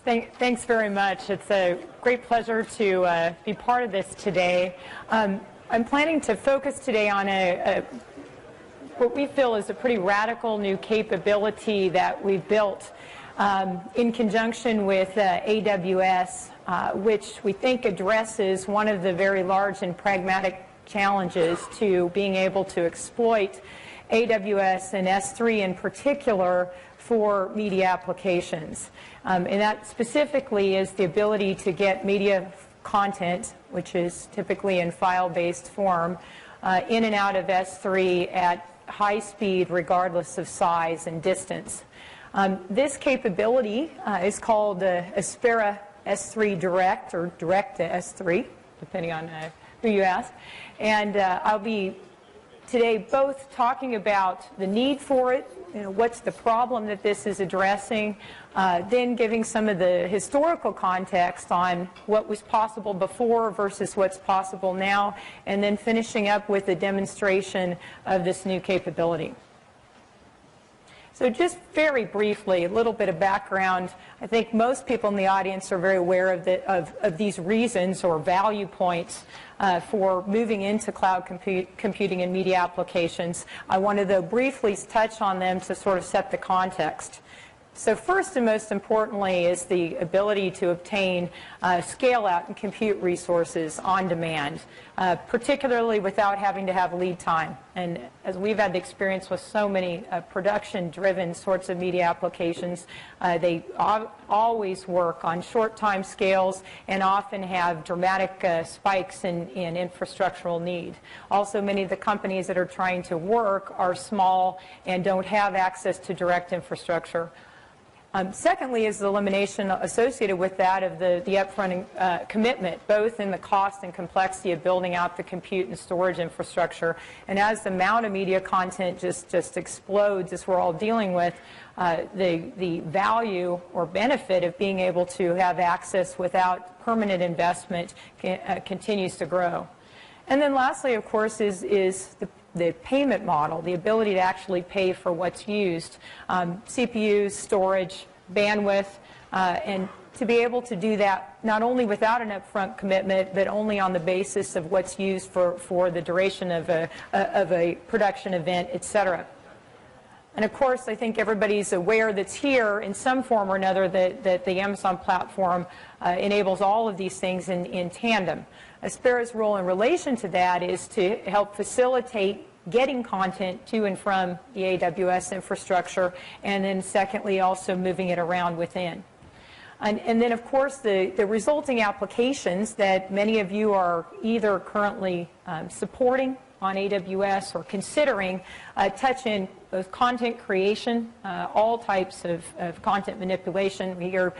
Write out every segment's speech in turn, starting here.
Thanks very much. It's a great pleasure to be part of this today. I'm planning to focus today on what we feel is a pretty radical new capability that we've built in conjunction with AWS, which we think addresses one of the very large and pragmatic challenges to being able to exploit AWS and S3 in particular for media applications. And that specifically is the ability to get media content, which is typically in file-based form, in and out of S3 at high speed regardless of size and distance. This capability is called Aspera S3 Direct, or Direct to S3, depending on who you ask. And I'll be today both talking about the need for it, what's the problem that this is addressing, then giving some of the historical context on what was possible before versus what's possible now, and then finishing up with a demonstration of this new capability. So just very briefly, a little bit of background. I think most people in the audience are very aware of these reasons or value points for moving into cloud computing and media applications. I wanted to briefly touch on them to sort of set the context. So first and most importantly is the ability to obtain scale-out and compute resources on demand, particularly without having to have lead time. And as we've had the experience with so many production-driven sorts of media applications, they always work on short time scales and often have dramatic spikes in infrastructural need. Also, many of the companies that are trying to work are small and don't have access to direct infrastructure. Secondly is the elimination associated with that of the upfront commitment, both in the cost and complexity of building out the compute and storage infrastructure. And as the amount of media content just explodes, as we're all dealing with, the value or benefit of being able to have access without permanent investment continues to grow. And then lastly, of course, is the payment model, the ability to actually pay for what's used, CPUs, storage, bandwidth, and to be able to do that not only without an upfront commitment, but only on the basis of what's used for the duration of a production event, etc. And of course, I think everybody's aware that's here in some form or another that the Amazon platform enables all of these things in tandem. Aspera's role in relation to that is to help facilitate getting content to and from the AWS infrastructure, and then secondly also moving it around within. And then of course the resulting applications that many of you are either currently supporting on AWS or considering touch in both content creation, all types of content manipulation. We hear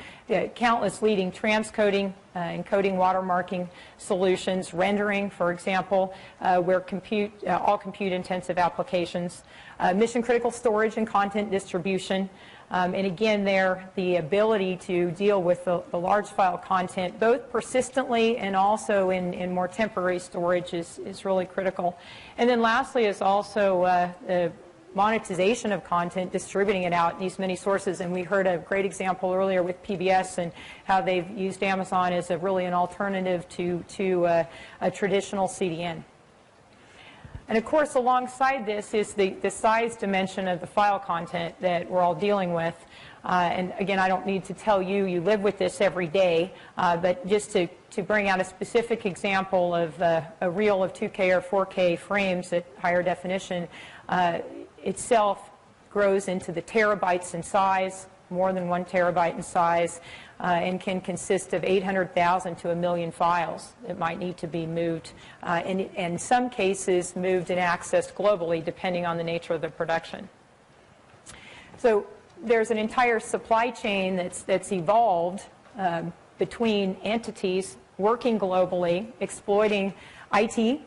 countless leading transcoding, encoding, watermarking solutions, rendering, for example, where all compute-intensive applications, mission-critical storage and content distribution. And again, there, the ability to deal with the large file content, both persistently and also in more temporary storage is really critical. And then lastly is also the monetization of content, distributing it out in these many sources. And we heard a great example earlier with PBS and how they've used Amazon as really an alternative to a traditional CDN. And of course, alongside this is the size dimension of the file content that we're all dealing with. And again, I don't need to tell you, you live with this every day, but just to bring out a specific example of a reel of 2K or 4K frames at higher definition, itself grows into the terabytes in size, more than 1 terabyte in size, and can consist of 800,000 to 1 million files that might need to be moved, and in some cases moved and accessed globally depending on the nature of the production. So there's an entire supply chain that's evolved between entities working globally, exploiting IT,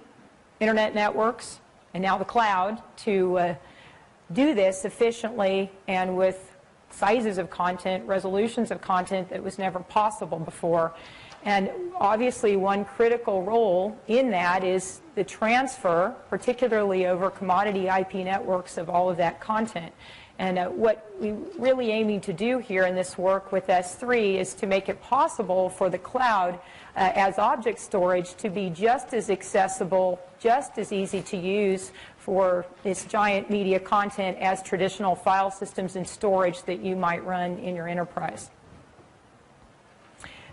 internet networks, and now the cloud to do this efficiently and with sizes of content, resolutions of content that was never possible before. And obviously one critical role in that is the transfer, particularly over commodity IP networks, of all of that content. And what we're really aiming to do here in this work with S3 is to make it possible for the cloud as object storage to be just as accessible, just as easy to use for this giant media content as traditional file systems and storage that you might run in your enterprise.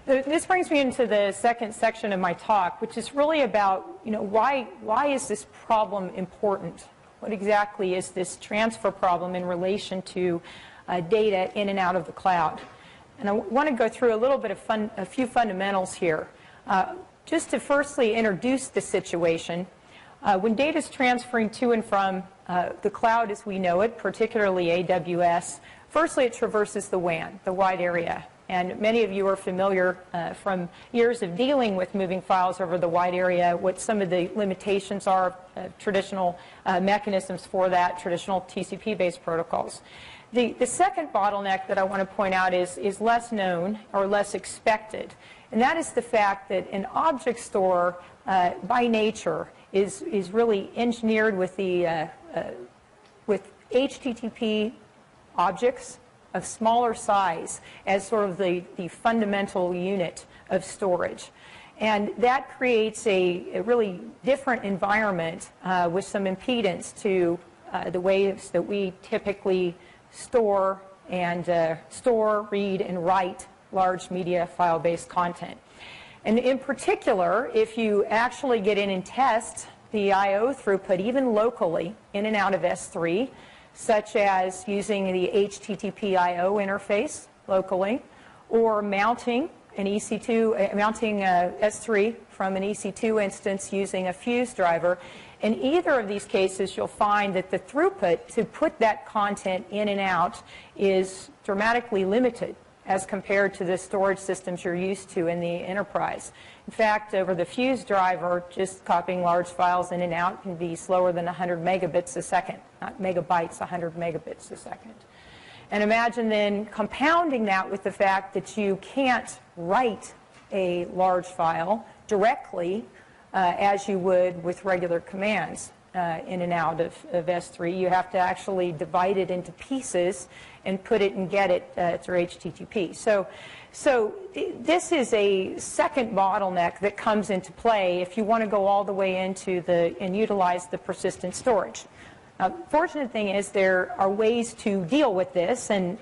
This brings me into the second section of my talk, which is really about, why is this problem important? What exactly is this transfer problem in relation to data in and out of the cloud? And I want to go through a little bit of a few fundamentals here. Just to firstly introduce the situation, when data is transferring to and from the cloud as we know it, particularly AWS, firstly it traverses the WAN, the wide area. And many of you are familiar from years of dealing with moving files over the wide area, what some of the limitations are, traditional mechanisms for that, traditional TCP-based protocols. The second bottleneck that I want to point out is less known or less expected, and that is the fact that an object store, by nature, is really engineered with with HTTP objects of smaller size as sort of the fundamental unit of storage. And that creates a really different environment with some impedance to the ways that we typically store, read, and write large media file-based content. And in particular, if you actually get in and test the I/O throughput, even locally, in and out of S3, such as using the HTTP I/O interface locally, or mounting an mounting S3 from an EC2 instance using a fuse driver. In either of these cases, you'll find that the throughput to put that content in and out is dramatically limited as compared to the storage systems you're used to in the enterprise. In fact, over the fuse driver, just copying large files in and out can be slower than 100 megabits a second, not megabytes, 100 megabits a second. And imagine then compounding that with the fact that you can't write a large file directly as you would with regular commands in and out of S3. You have to actually divide it into pieces and put it and get it through HTTP. So this is a second bottleneck that comes into play if you want to go all the way into and utilize the persistent storage. Now, the fortunate thing is there are ways to deal with this, and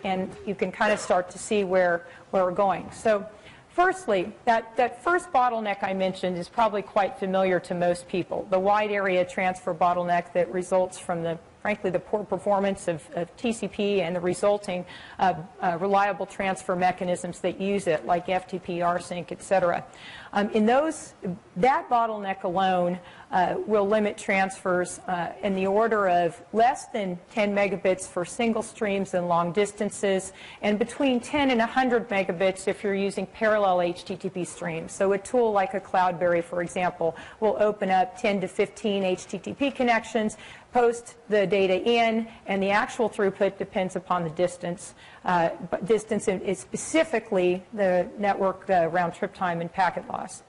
you can kind of start to see where we're going. So firstly, that first bottleneck I mentioned is probably quite familiar to most people, the wide area transfer bottleneck that results from frankly, the poor performance of TCP and the resulting reliable transfer mechanisms that use it, like FTP, rsync, etc. That bottleneck alone will limit transfers in the order of less than 10 megabits for single streams and long distances, and between 10 and 100 megabits if you're using parallel HTTP streams. So a tool like a Cloudberry, for example, will open up 10 to 15 HTTP connections, post the data in, and the actual throughput depends upon the distance. Distance is specifically the network round-trip time and packet loss.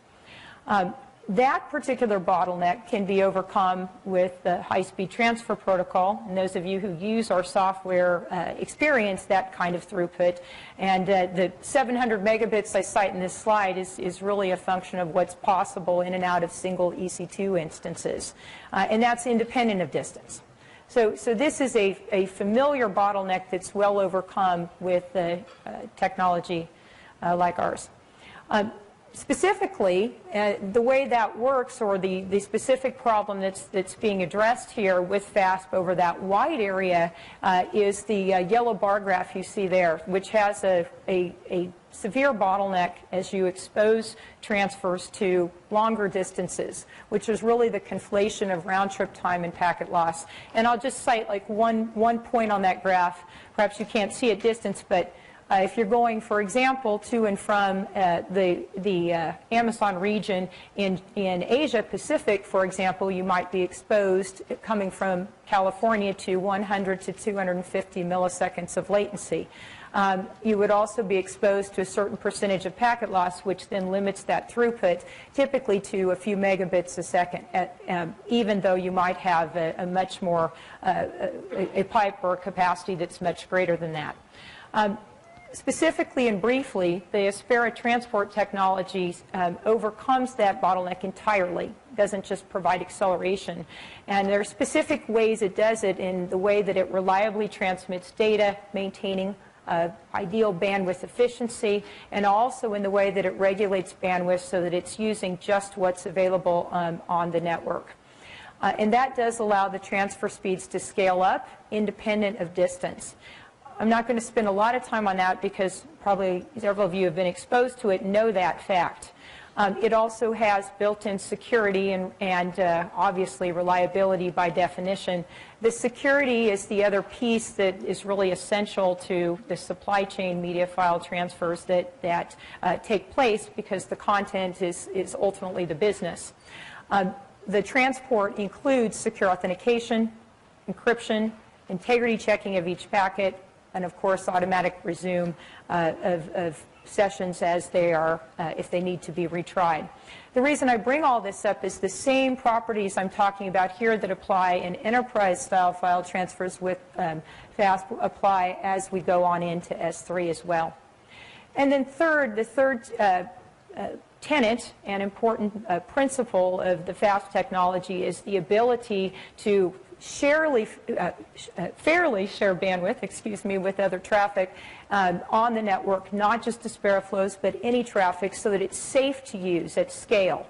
That particular bottleneck can be overcome with the high-speed transfer protocol, and those of you who use our software experience that kind of throughput. And the 700 megabits I cite in this slide is really a function of what's possible in and out of single EC2 instances, and that's independent of distance. So this is a familiar bottleneck that's well overcome with technology like ours. Specifically, the way that works, or the specific problem that's being addressed here with FASP over that wide area is the yellow bar graph you see there, which has a severe bottleneck as you expose transfers to longer distances, which is really the conflation of round-trip time and packet loss. And I'll just cite like one point on that graph. Perhaps you can't see at distance, but if you're going, for example, to and from the Amazon region in Asia Pacific, for example, you might be exposed coming from California to 100 to 250 milliseconds of latency. You would also be exposed to a certain percentage of packet loss, which then limits that throughput, typically to a few megabits a second, even though you might have a much more, a pipe or a capacity that's much greater than that. Specifically and briefly, the Aspera transport technology overcomes that bottleneck entirely. It doesn't just provide acceleration. And there are specific ways it does it in the way that it reliably transmits data, maintaining ideal bandwidth efficiency, and also in the way that it regulates bandwidth so that it's using just what's available on the network. And that does allow the transfer speeds to scale up independent of distance. I'm not going to spend a lot of time on that because probably several of you have been exposed to it and know that fact. It also has built-in security and obviously reliability by definition. The security is the other piece that is really essential to the supply chain media file transfers that take place because the content is ultimately the business. The transport includes secure authentication, encryption, integrity checking of each packet, and of course automatic resume of sessions as they are, if they need to be retried. The reason I bring all this up is the same properties I'm talking about here that apply in enterprise-style file transfers with fast apply as we go on into S3 as well. And then the third tenet and important principle of the fast technology is the ability to fairly share bandwidth, with other traffic on the network, not just Aspera flows, but any traffic, so that it's safe to use at scale.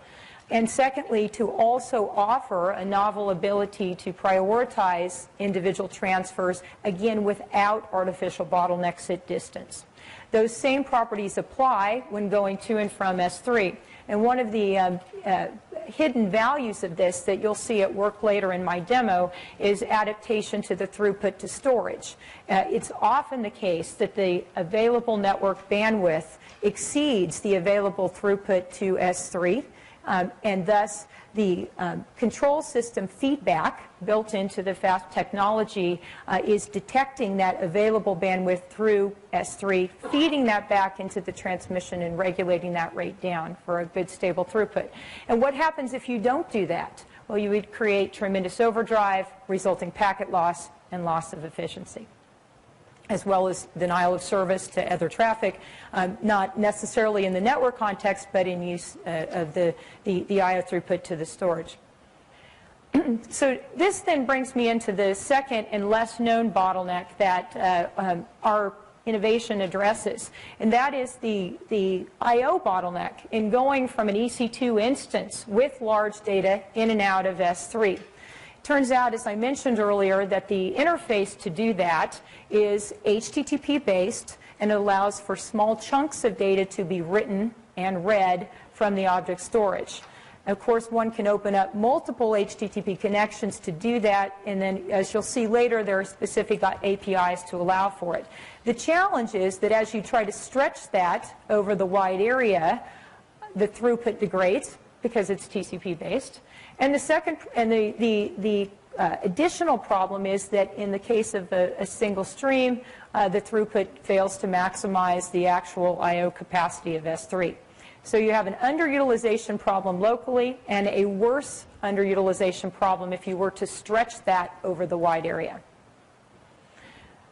And secondly, to also offer a novel ability to prioritize individual transfers, again, without artificial bottlenecks at distance. Those same properties apply when going to and from S3. And one of the hidden values of this that you'll see at work later in my demo is adaptation to the throughput to storage. It's often the case that the available network bandwidth exceeds the available throughput to S3, and thus the control system feedback built into the fast technology is detecting that available bandwidth through S3, feeding that back into the transmission and regulating that rate down for a good stable throughput. And what happens if you don't do that? Well, you would create tremendous overdrive, resulting packet loss and loss of efficiency, as well as denial of service to other traffic, not necessarily in the network context, but in use of the I/O throughput to the storage. So this then brings me into the second and less known bottleneck that our innovation addresses, and that is the I/O bottleneck in going from an EC2 instance with large data in and out of S3. Turns out, as I mentioned earlier, that the interface to do that is HTTP based and allows for small chunks of data to be written and read from the object storage. Of course, one can open up multiple HTTP connections to do that, and then, as you'll see later, there are specific APIs to allow for it. The challenge is that as you try to stretch that over the wide area, the throughput degrades because it's TCP based. And the second, and the additional problem is that in the case of a single stream, the throughput fails to maximize the actual I/O capacity of S3. So you have an underutilization problem locally and a worse underutilization problem if you were to stretch that over the wide area.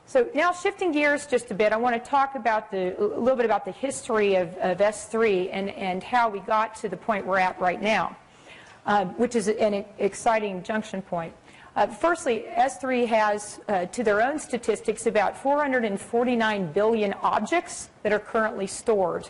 So now shifting gears just a bit, I want to talk about a little bit about the history of S3 and how we got to the point we're at right now, which is an exciting junction point. Firstly, S3 has, to their own statistics, about 449 billion objects that are currently stored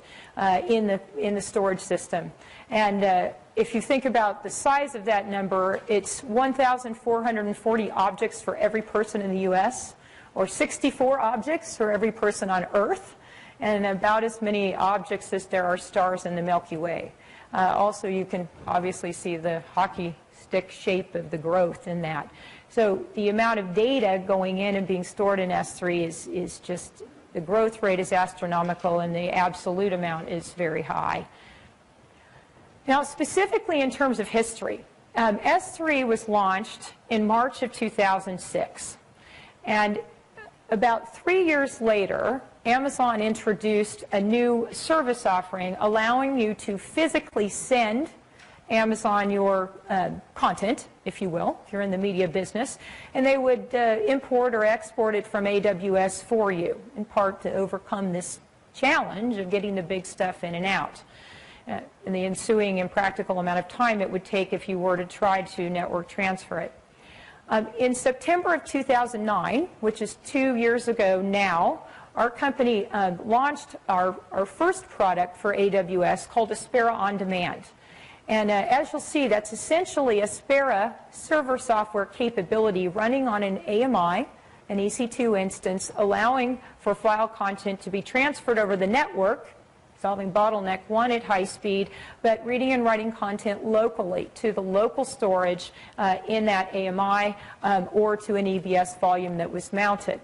in the storage system. And if you think about the size of that number, it's 1,440 objects for every person in the U.S., or 64 objects for every person on Earth, and about as many objects as there are stars in the Milky Way. Also, you can obviously see the hockey stick shape of the growth in that. So the amount of data going in and being stored in S3 is just, the growth rate is astronomical and the absolute amount is very high. Now, specifically in terms of history, S3 was launched in March of 2006. And About 3 years later, Amazon introduced a new service offering allowing you to physically send Amazon your content, if you will, if you're in the media business, and they would import or export it from AWS for you, in part to overcome this challenge of getting the big stuff in and out, and the ensuing impractical amount of time it would take if you were to try to network transfer it. In September of 2009, which is 2 years ago now, our company launched our first product for AWS called Aspera On Demand. And as you'll see, that's essentially Aspera server software capability running on an AMI, an EC2 instance, allowing for file content to be transferred over the network, solving bottleneck 1 at high speed, but reading and writing content locally to the local storage in that AMI or to an EBS volume that was mounted.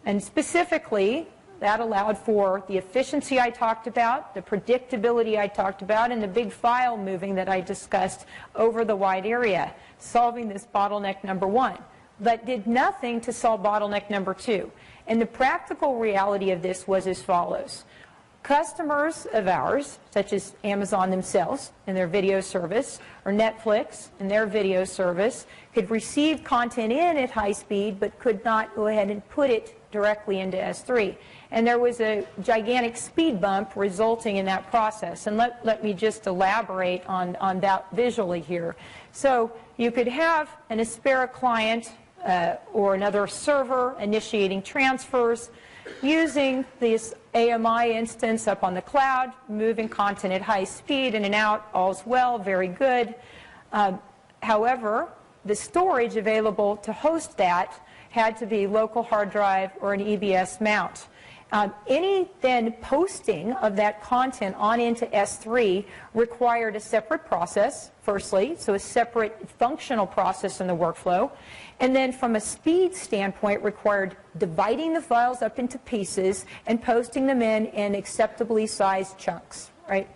And specifically, that allowed for the efficiency I talked about, the predictability I talked about, and the big file moving that I discussed over the wide area, solving this bottleneck number 1, but did nothing to solve bottleneck number 2. And the practical reality of this was as follows. Customers of ours, such as Amazon themselves in their video service, or Netflix in their video service, could receive content in at high speed, but could not go ahead and put it directly into S3. And there was a gigantic speed bump resulting in that process. And let me just elaborate on that visually here. So you could have an Aspera client or another server initiating transfers using this AMI instance up on the cloud, moving content at high speed in and out, all's well, very good. However, the storage available to host that had to be local hard drive or an EBS mount. Any then posting of that content on into S3 required a separate process, firstly, so a separate functional process in the workflow, and then from a speed standpoint required dividing the files up into pieces and posting them in acceptably sized chunks, right?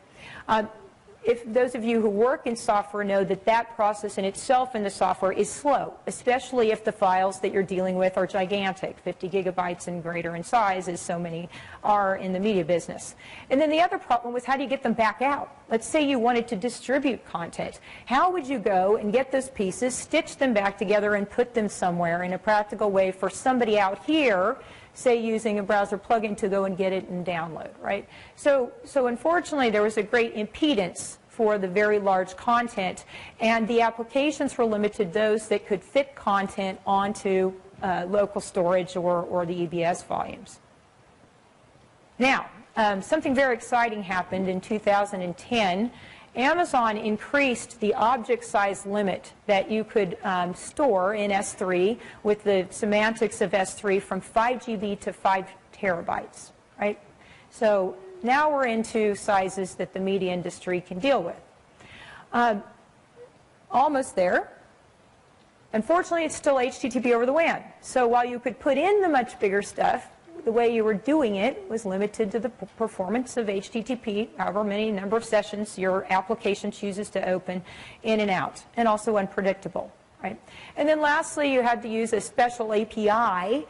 If those of you who work in software know that that process in itself in the software is slow, especially if the files that you're dealing with are gigantic, 50 gigabytes and greater in size, as so many are in the media business. And then the other problem was, how do you get them back out? Let's say you wanted to distribute content. How would you go and get those pieces, stitch them back together, and put them somewhere in a practical way for somebody out here, say using a browser plugin, to go and get it and download, right? So unfortunately, there was a great impedance for the very large content, and the applications were limited to those that could fit content onto local storage or the EBS volumes. Now, something very exciting happened in 2010. Amazon increased the object size limit that you could store in S3 with the semantics of S3 from 5 GB to 5 terabytes, right? So now we're into sizes that the media industry can deal with. Almost there. Unfortunately, it's still HTTP over the WAN. So while you could put in the much bigger stuff, the way you were doing it was limited to the performance of HTTP, however many number of sessions your application chooses to open in and out, and also unpredictable, right? And then lastly, you had to use a special API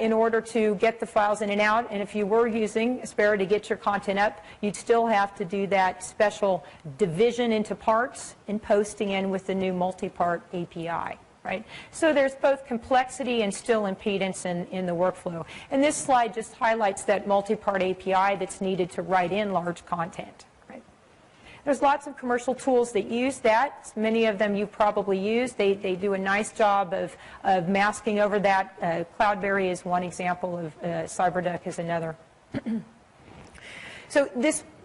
in order to get the files in and out, and if you were using Aspera to get your content up, you'd still have to do that special division into parts and posting in with the new multi-part API. Right? So there's both complexity and still impedance in the workflow. And this slide just highlights that multi-part API that's needed to write in large content. Right? There's lots of commercial tools that use that. Many of them you've probably used. They do a nice job of masking over that. Cloudberry is one example, of CyberDuck is another. So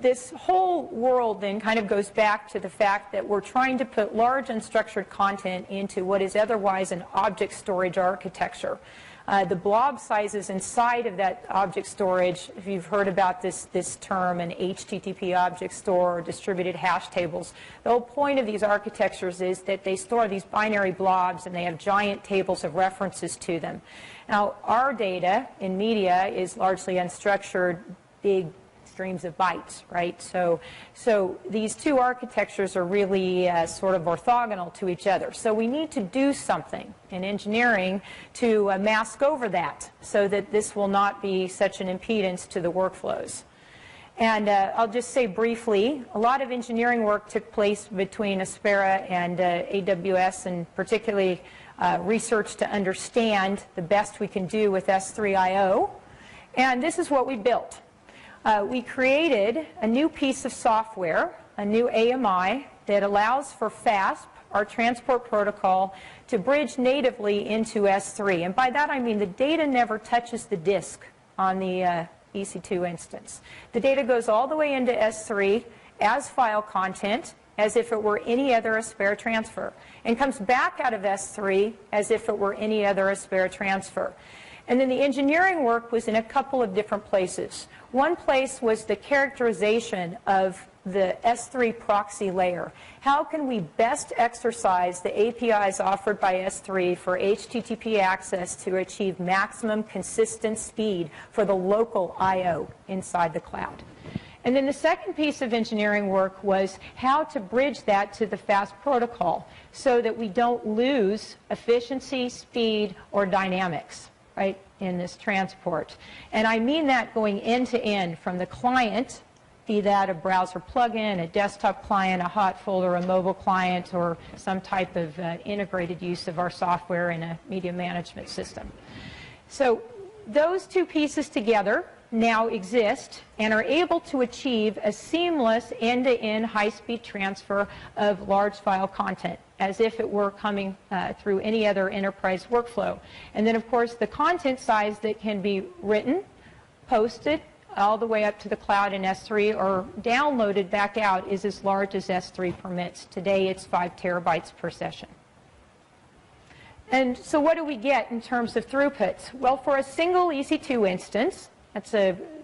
this whole world then kind of goes back to the fact that we're trying to put large unstructured content into what is otherwise an object storage architecture. The blob sizes inside of that object storage, if you've heard about this term, an HTTP object store or distributed hash tables, the whole point of these architectures is that they store these binary blobs and they have giant tables of references to them. Now, our data in media is largely unstructured, big streams of bytes, right? So these two architectures are really sort of orthogonal to each other. So we need to do something in engineering to mask over that so that this will not be such an impedance to the workflows. And I'll just say briefly, a lot of engineering work took place between Aspera and AWS, and particularly research to understand the best we can do with S3I/O. And this is what we built. We created a new piece of software, a new AMI, that allows for FASP, our transport protocol, to bridge natively into S3. And by that I mean the data never touches the disk on the EC2 instance. The data goes all the way into S3 as file content, as if it were any other Aspera transfer, and comes back out of S3 as if it were any other Aspera transfer. And then the engineering work was in a couple of different places. One place was the characterization of the S3 proxy layer. How can we best exercise the APIs offered by S3 for HTTP access to achieve maximum consistent speed for the local I/O inside the cloud? And then the second piece of engineering work was how to bridge that to the FAST protocol so that we don't lose efficiency, speed, or dynamics, right, in this transport. And I mean that going end to end from the client, be that a browser plugin, a desktop client, a hot folder, a mobile client, or some type of integrated use of our software in a media management system. So those two pieces together now exist and are able to achieve a seamless end-to-end high-speed transfer of large file content as if it were coming through any other enterprise workflow. And then, of course, the content size that can be written, posted, all the way up to the cloud in S3 or downloaded back out is as large as S3 permits. Today, it's 5 terabytes per session. And so what do we get in terms of throughputs? Well, for a single EC2 instance, that's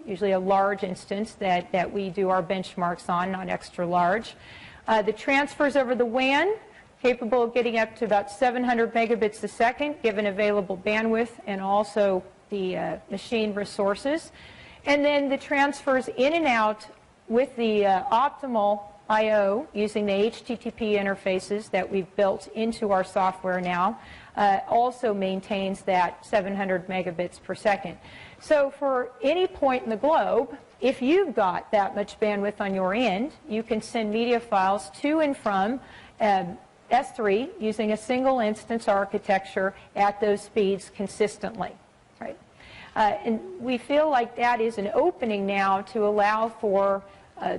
usually a large instance that we do our benchmarks on, not extra large. The transfers over the WAN, capable of getting up to about 700 megabits a second, given available bandwidth and also the machine resources. And then the transfers in and out with the optimal I/O using the HTTP interfaces that we've built into our software now also maintains that 700 megabits per second. So for any point in the globe, if you've got that much bandwidth on your end, you can send media files to and from S3 using a single instance architecture at those speeds consistently. Right? And we feel like that is an opening now to allow for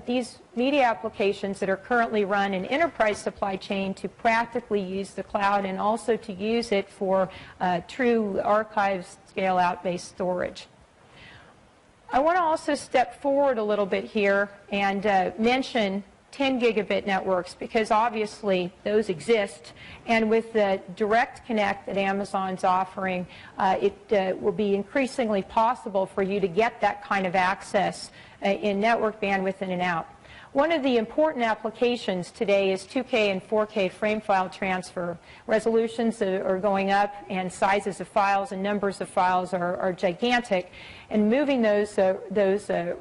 these media applications that are currently run in enterprise supply chain to practically use the cloud and also to use it for true archives scale-out based storage. I want to also step forward a little bit here and mention 10 gigabit networks because obviously those exist, and with the direct connect that Amazon's offering, it will be increasingly possible for you to get that kind of access in network bandwidth in and out. One of the important applications today is 2K and 4K frame file transfer. Resolutions are going up and sizes of files and numbers of files are gigantic. And moving those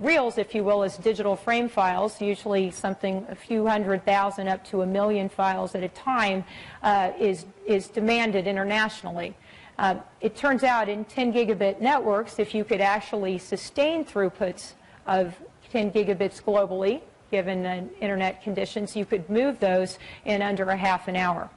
reels, if you will, as digital frame files, usually something a few 100,000 up to 1 million files at a time, is demanded internationally. It turns out in 10 gigabit networks, if you could actually sustain throughputs of 10 gigabits globally, given internet conditions, you could move those in under a half an hour.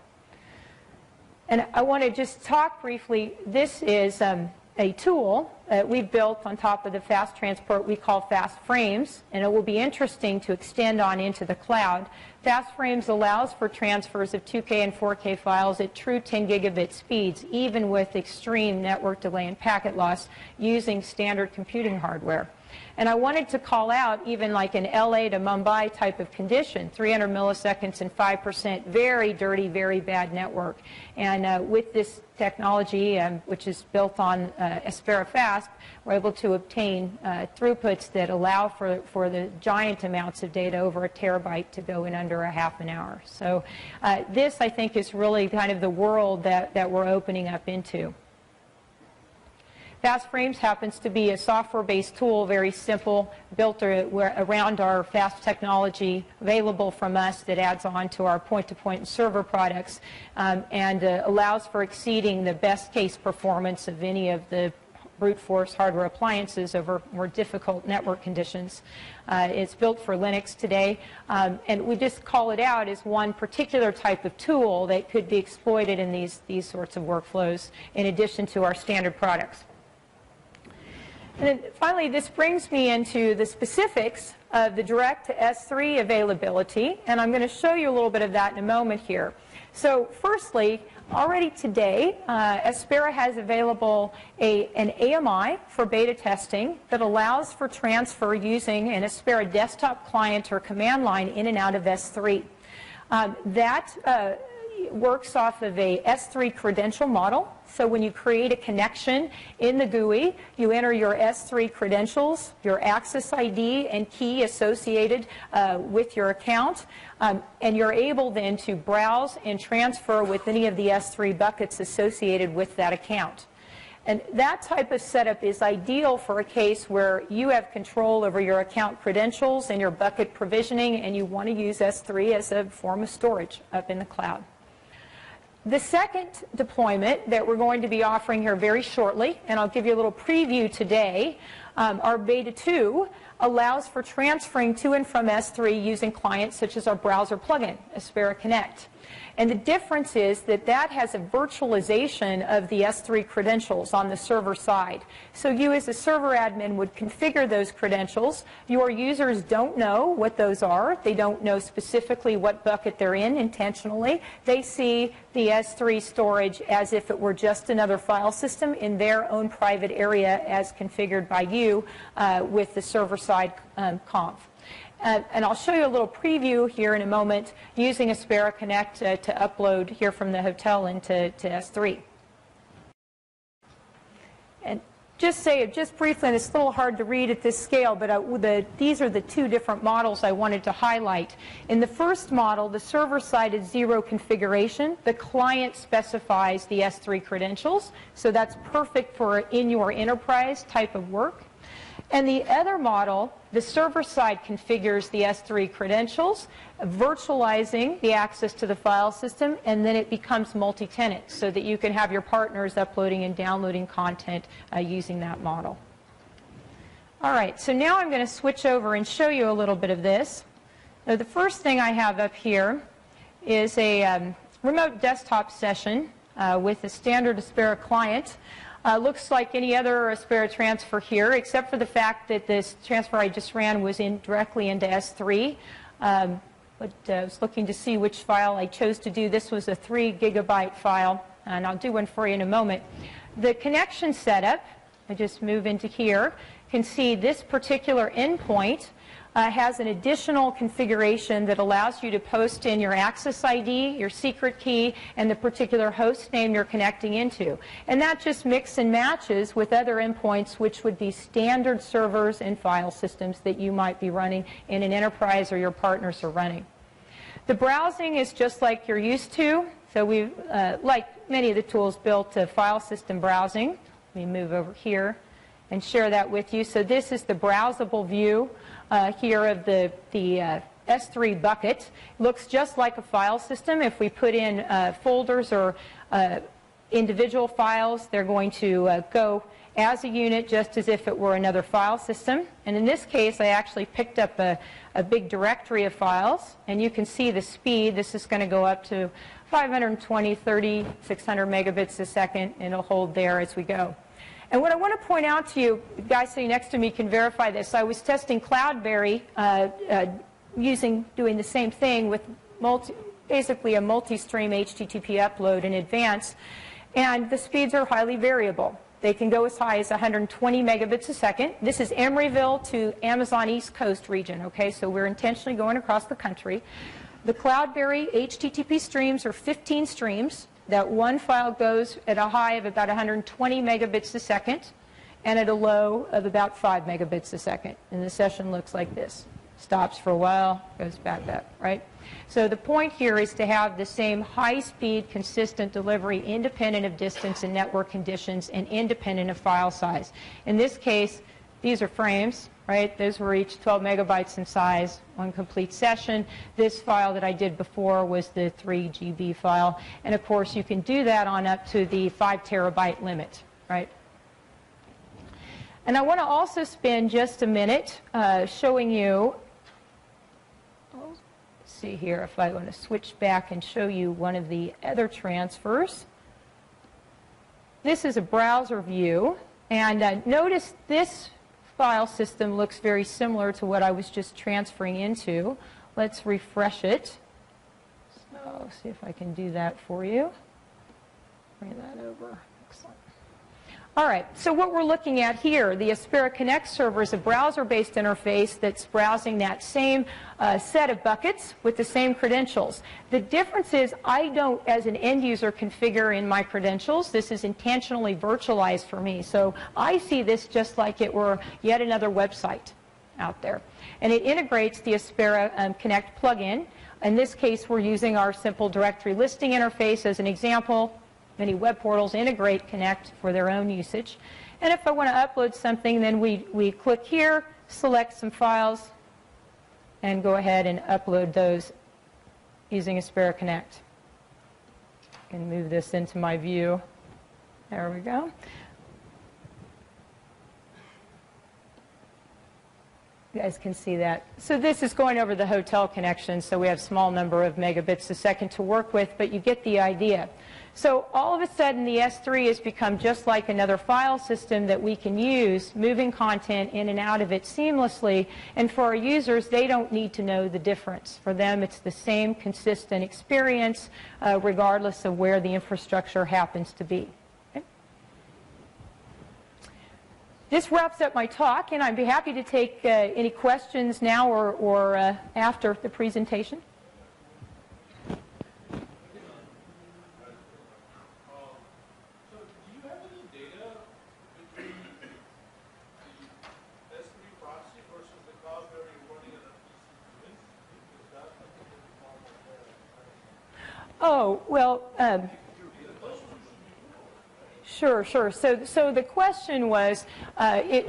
And I want to just talk briefly, this is a tool that we've built on top of the fast transport we call Fast Frames, and it will be interesting to extend on into the cloud. Fast Frames allows for transfers of 2K and 4K files at true 10 gigabit speeds, even with extreme network delay and packet loss using standard computing hardware. And I wanted to call out even like an LA to Mumbai type of condition, 300 milliseconds and 5%, very dirty, very bad network. And with this technology, which is built on Aspera Fast, we're able to obtain throughputs that allow for the giant amounts of data over a terabyte to go in under a half an hour. So this, I think, is really kind of the world that we're opening up into. Fast Frames happens to be a software-based tool, very simple, built around our fast technology available from us that adds on to our point-to-point server products and allows for exceeding the best case performance of any of the brute force hardware appliances over more difficult network conditions. It's built for Linux today, and we just call it out as one particular type of tool that could be exploited in these sorts of workflows in addition to our standard products. And then finally, this brings me into the specifics of the direct to S3 availability, and I'm going to show you a little bit of that in a moment here. So firstly, already today, Aspera has available an AMI for beta testing that allows for transfer using an Aspera desktop client or command line in and out of S3. That works off of a S3 credential model. So when you create a connection in the GUI, you enter your S3 credentials, your access ID and key associated with your account, and you're able then to browse and transfer with any of the S3 buckets associated with that account. And that type of setup is ideal for a case where you have control over your account credentials and your bucket provisioning, and you want to use S3 as a form of storage up in the cloud. The second deployment that we're going to be offering here very shortly, and I'll give you a little preview today, our Beta 2 allows for transferring to and from S3 using clients such as our browser plugin, Aspera Connect. And the difference is that that has a virtualization of the S3 credentials on the server side. So you as a server admin would configure those credentials. Your users don't know what those are. They don't know specifically what bucket they're in intentionally. They see the S3 storage as if it were just another file system in their own private area as configured by you with the server-side conf. And I'll show you a little preview here in a moment using Aspera Connect to upload here from the hotel into S3. And just briefly, and it's a little hard to read at this scale, but these are the two different models I wanted to highlight. In the first model, the server side is zero configuration. The client specifies the S3 credentials, so that's perfect for in your enterprise type of work. And the other model, the server side configures the S3 credentials, virtualizing the access to the file system, and then it becomes multi-tenant so that you can have your partners uploading and downloading content using that model. All right, so now I'm going to switch over and show you a little bit of this. Now, the first thing I have up here is a remote desktop session with a standard Aspera client. Looks like any other Aspera transfer here, except for the fact that this transfer I just ran was directly into S3. But I was looking to see which file I chose to do. This was a 3 gigabyte file, and I'll do one for you in a moment. The connection setup, I just move into here, can see this particular endpoint has an additional configuration that allows you to post in your access ID, your secret key, and the particular host name you're connecting into. And that just mix and matches with other endpoints, which would be standard servers and file systems that you might be running in an enterprise or your partners are running. The browsing is just like you're used to. So we've, like many of the tools, built file system browsing. Let me move over here and share that with you. So this is the browsable view here of the S3 bucket. Looks just like a file system. If we put in folders or individual files, they're going to go as a unit just as if it were another file system. And in this case, I actually picked up a big directory of files, and you can see the speed. This is going to go up to 520, 30, 600 megabits a second, and it'll hold there as we go. And what I want to point out to you, the guy sitting next to me can verify this. I was testing Cloudberry doing the same thing with basically a multi-stream HTTP upload in advance, and the speeds are highly variable. They can go as high as 120 megabits a second. This is Emeryville to Amazon East Coast region, okay? So we're intentionally going across the country. The Cloudberry HTTP streams are 15 streams. That one file goes at a high of about 120 megabits a second and at a low of about 5 megabits a second. And the session looks like this. stops for a while, goes back up, right? So the point here is to have the same high-speed, consistent delivery independent of distance and network conditions and independent of file size. In this case, these are frames, right? Those were each 12 megabytes in size, one complete session. This file that I did before was the 3 GB file. And of course, you can do that on up to the 5 terabyte limit, right? And I want to also spend just a minute showing you, let's see here if I want to switch back and show you one of the other transfers. This is a browser view, and notice this file system looks very similar to what I was just transferring into. Let's refresh it. So, see if I can do that for you. Bring that over. Excellent. All right, so what we're looking at here, the Aspera Connect server is a browser-based interface that's browsing that same set of buckets with the same credentials. The difference is I don't, as an end user, configure in my credentials. This is intentionally virtualized for me. So I see this just like it were yet another website out there. And it integrates the Aspera Connect plugin. In this case, we're using our simple directory listing interface as an example. Many web portals integrate Connect for their own usage. And if I want to upload something, then we click here, select some files, and go ahead and upload those using Aspera Connect. I can move this into my view. There we go. You guys can see that. So this is going over the hotel connection, so we have a small number of megabits a second to work with, but you get the idea. So all of a sudden, the S3 has become just like another file system that we can use, moving content in and out of it seamlessly. And for our users, they don't need to know the difference. For them, it's the same consistent experience, regardless of where the infrastructure happens to be. Okay? This wraps up my talk, and I'd be happy to take any questions now or after the presentation. Oh, well, sure. So the question was,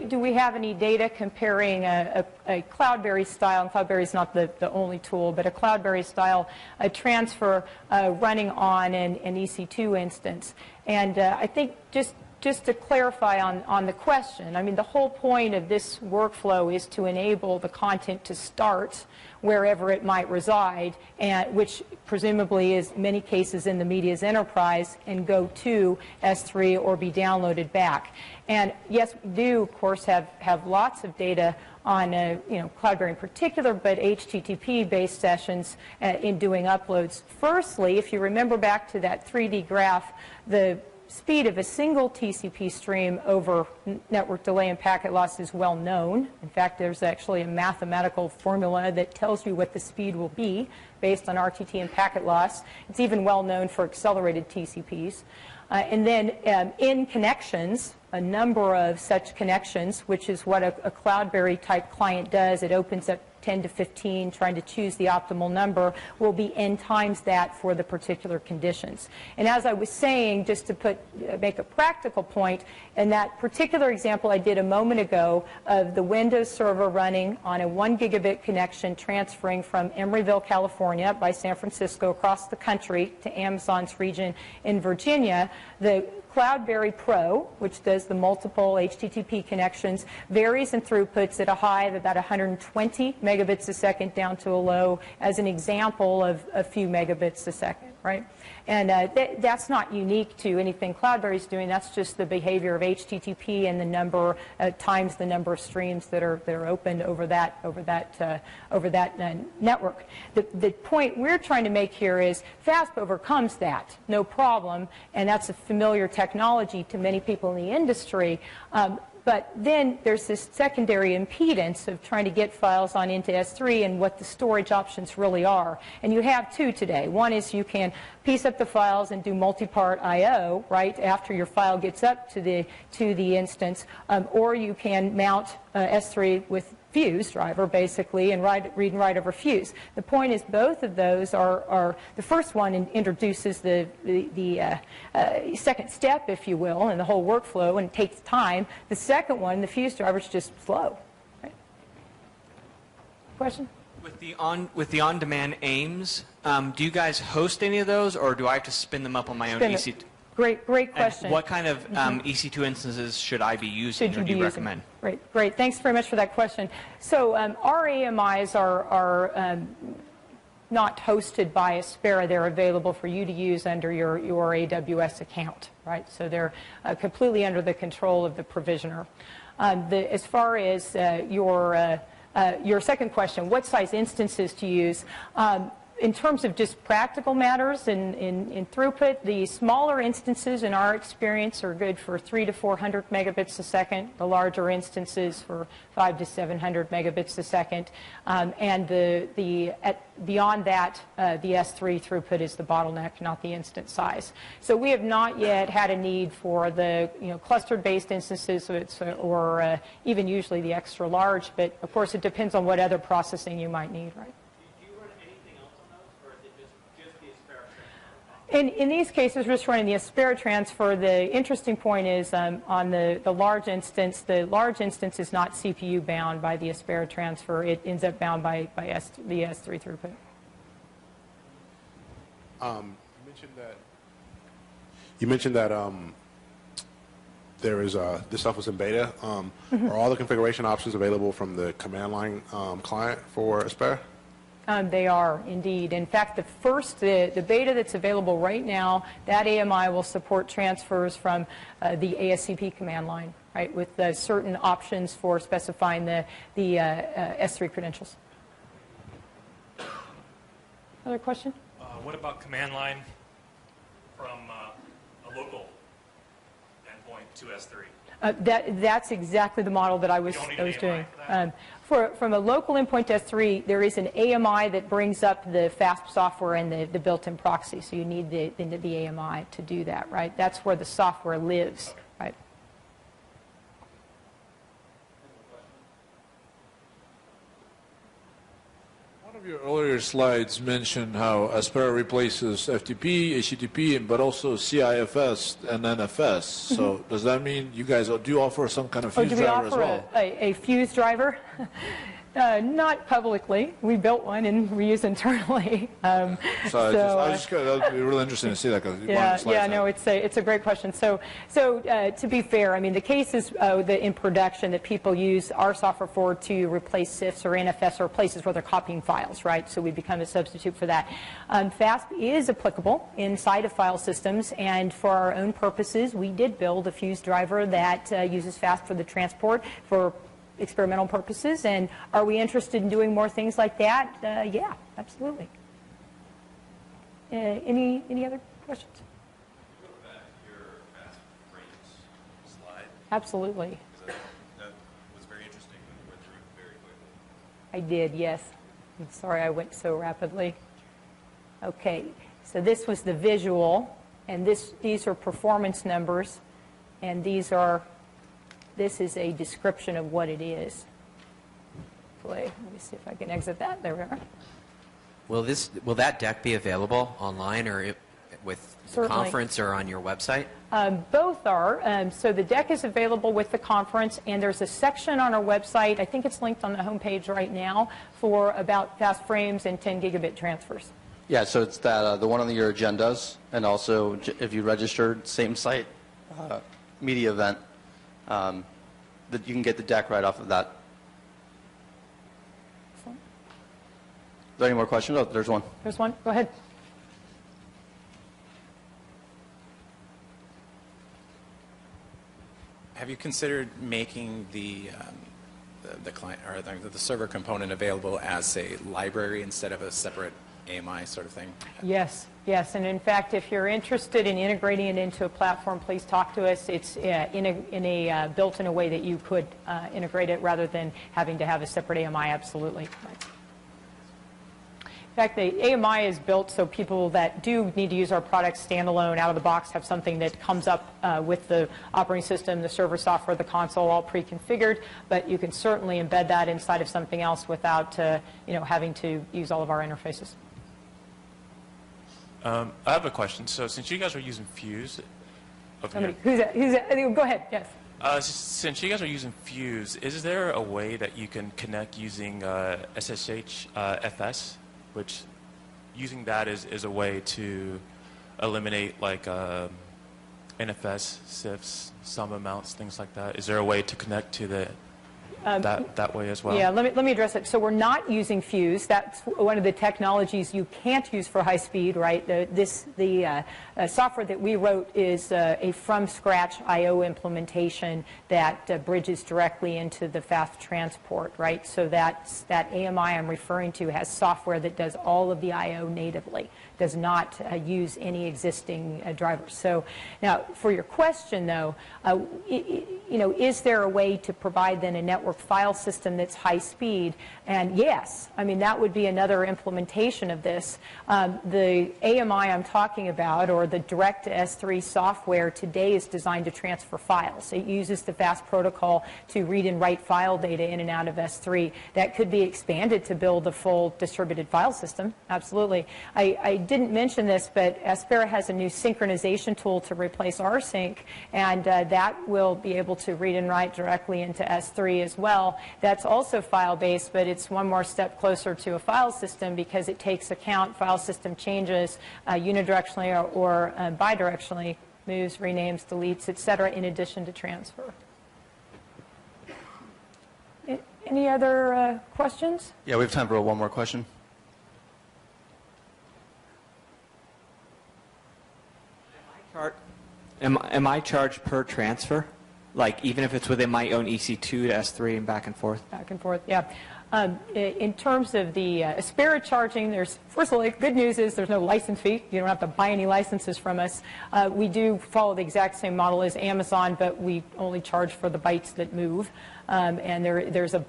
do we have any data comparing a Cloudberry style, and Cloudberry is not the only tool, but a Cloudberry style transfer running on an EC2 instance. And I think just to clarify on the question, I mean, the whole point of this workflow is to enable the content to start wherever it might reside, and which presumably is in many cases in the media's enterprise, and go to S3 or be downloaded back. And yes, we do, of course, have lots of data on Cloudberry in particular, but HTTP-based sessions in doing uploads. Firstly, if you remember back to that 3D graph, the speed of a single TCP stream over network delay and packet loss is well known. In fact, there's actually a mathematical formula that tells you what the speed will be based on RTT and packet loss. It's even well known for accelerated TCPs. And then in connections, a number of such connections, which is what a Cloudberry type client does. It opens up 10 to 15, trying to choose the optimal number, will be n times that for the particular conditions. And as I was saying, just to make a practical point, in that particular example I did a moment ago of the Windows server running on a 1 gigabit connection transferring from Emeryville, California by San Francisco across the country to Amazon's region in Virginia, the Cloudberry Pro, which does the multiple HTTP connections, varies in throughputs at a high of about 120 megabits a second down to a low, as an example of a few megabits a second, right? And that's not unique to anything Cloudberry's doing. That's just the behavior of HTTP and the number times the number of streams that are opened over that network. The point we're trying to make here is FASP overcomes that, no problem, and that's a familiar technology to many people in the industry. But then there's this secondary impedance of trying to get files on into S3 and what the storage options really are. And you have two today. One is you can piece up the files and do multi-part I/O right after your file gets up to the instance, or you can mount S3 with fuse driver, basically, and read and write over fuse. The point is both of those are the first one introduces the second step, if you will, in the whole workflow, and it takes time. The second one, the fuse driver, is just slow. Right? Question? With the on-demand AIMs, do you guys host any of those, or do I have to spin them up on my own EC2? Great question. And what kind of EC2 instances should I be using, or do you recommend? Great. Thanks very much for that question. So our AMIs are not hosted by Aspera. They're available for you to use under your AWS account, right? So they're completely under the control of the provisioner. As far as your second question, what size instances to use? In terms of just practical matters in throughput, the smaller instances in our experience are good for 300 to 400 megabits a second. The larger instances for 500 to 700 megabits a second. And beyond that, the S3 throughput is the bottleneck, not the instance size. So we have not yet had a need for the clustered-based instances, or even usually the extra large. But of course, it depends on what other processing you might need, right? In these cases, we're just running the Aspera transfer. The interesting point is on the large instance is not CPU bound by the Aspera transfer. It ends up bound by the S3 throughput. You mentioned that there is this stuff was in beta. Are all the configuration options available from the command line client for Aspera? They are, indeed. In fact, the beta that's available right now, that AMI will support transfers from the ASCP command line, right, with certain options for specifying the S3 credentials. Other question? What about command line from a local endpoint to S3? That's exactly the model that I was doing. From a local endpoint to S3, there is an AMI that brings up the FAST software and the built-in proxy. So you need the AMI to do that, right? That's where the software lives, right? One of your earlier slides mentioned how Aspera replaces FTP, HTTP, but also CIFS and NFS. So does that mean you guys do offer some kind of fuse driver as well? Do we offer a fuse driver? Not publicly. We built one and we use internally. That would be really interesting to see that. It's a great question. So to be fair, I mean, the cases in production that people use our software for to replace CIFS or NFS or places where they're copying files, right? So we become a substitute for that. FAST is applicable inside of file systems, and for our own purposes, we did build a fuse driver that uses FAST for the transport for experimental purposes. And are we interested in doing more things like that? Yeah, absolutely. Any other questions? Can you go back to your fast frames slide? Absolutely. That was very interesting when you went through it very quickly. I did, yes. I'm sorry I went so rapidly. Okay, so this was the visual, and these are performance numbers, and this is a description of what it is. Let me see if I can exit that. There we are. Will that deck be available online or with the conference or on your website? Both are. So the deck is available with the conference, and there's a section on our website, I think it's linked on the homepage right now, for about fast frames and 10 gigabit transfers. Yeah, so it's that the one on your agendas, and also if you registered, same site, media event, that you can get the deck right off of that. Excellent. Is there any more questions? Oh, there's one. There's one. Go ahead. Have you considered making the client or the server component available as a library instead of a separate AMI sort of thing? Yes, yes. And in fact, if you're interested in integrating it into a platform, please talk to us. It's built in a way that you could integrate it rather than having to have a separate AMI. Absolutely. Right. In fact, the AMI is built so people that do need to use our products standalone, out of the box, have something that comes up with the operating system, the server software, the console, all pre-configured. But you can certainly embed that inside of something else without having to use all of our interfaces. I have a question. So since you guys are using Fuse, Who's that? Go ahead. Yes. Since you guys are using Fuse, is there a way that you can connect using SSH FS, which using that is a way to eliminate like NFS, CIFS, sum amounts, things like that? Is there a way to connect to that way as well? Yeah, let me address it. So we're not using Fuse. That's one of the technologies you can't use for high speed, right? The software that we wrote is a from-scratch I/O implementation that bridges directly into the fast transport, right? So that AMI I'm referring to has software that does all of the I/O natively, does not use any existing drivers. So now, for your question, though, is there a way to provide then a network file system that's high speed? And yes, I mean, that would be another implementation of this. The AMI I'm talking about, or the direct to S3 software today, is designed to transfer files. It uses the fast protocol to read and write file data in and out of S3. That could be expanded to build a full distributed file system, absolutely. I didn't mention this, but Aspera has a new synchronization tool to replace rsync, and that will be able to read and write directly into S3 as well. That's also file-based, but it's one more step closer to a file system because it takes account file system changes unidirectionally or bidirectionally, moves, renames, deletes, etc., in addition to transfer. Any other questions? Yeah, we have time for one more question. Am I charged per transfer? Like, even if it's within my own EC2 to S3 and back and forth? Back and forth, yeah. In terms of the Aspera charging, first of all, the good news is there's no license fee. You don't have to buy any licenses from us. We do follow the exact same model as Amazon, but we only charge for the bytes that move. And there's a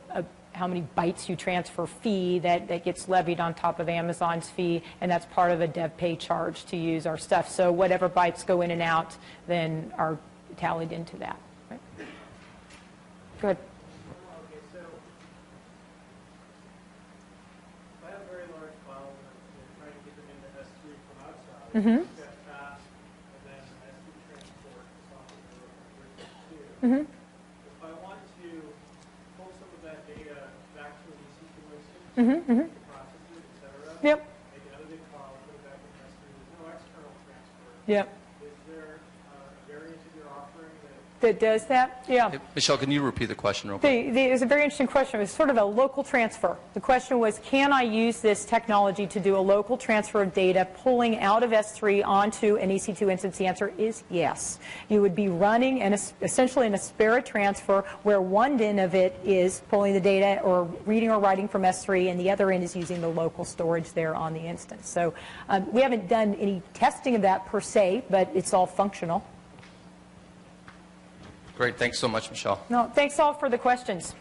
how many bytes you transfer fee that gets levied on top of Amazon's fee, and that's part of a dev pay charge to use our stuff. So whatever bytes go in and out then are tallied into that. Right? Go ahead. Okay, so if I have a very large file and I'm trying to get them into S3 from outside, Mm-hmm. that fast, and then S3 transport software Mm-hmm. If I want to pull some of that data back to an EC2 instance, Mm-hmm. process it, et cetera, Yep. make another big file, put it back in S3, there's no external transfer. Yep. Is there a variant of your offering That does that? Yeah. Hey, Michelle, can you repeat the question real quick? It was a very interesting question. It was sort of a local transfer. The question was, can I use this technology to do a local transfer of data, pulling out of S3 onto an EC2 instance? The answer is yes. You would be running essentially an Aspera transfer where one end of it is pulling the data or reading or writing from S3, and the other end is using the local storage there on the instance. So we haven't done any testing of that per se, but it's all functional. Great. Thanks so much, Michelle. No, thanks all for the questions.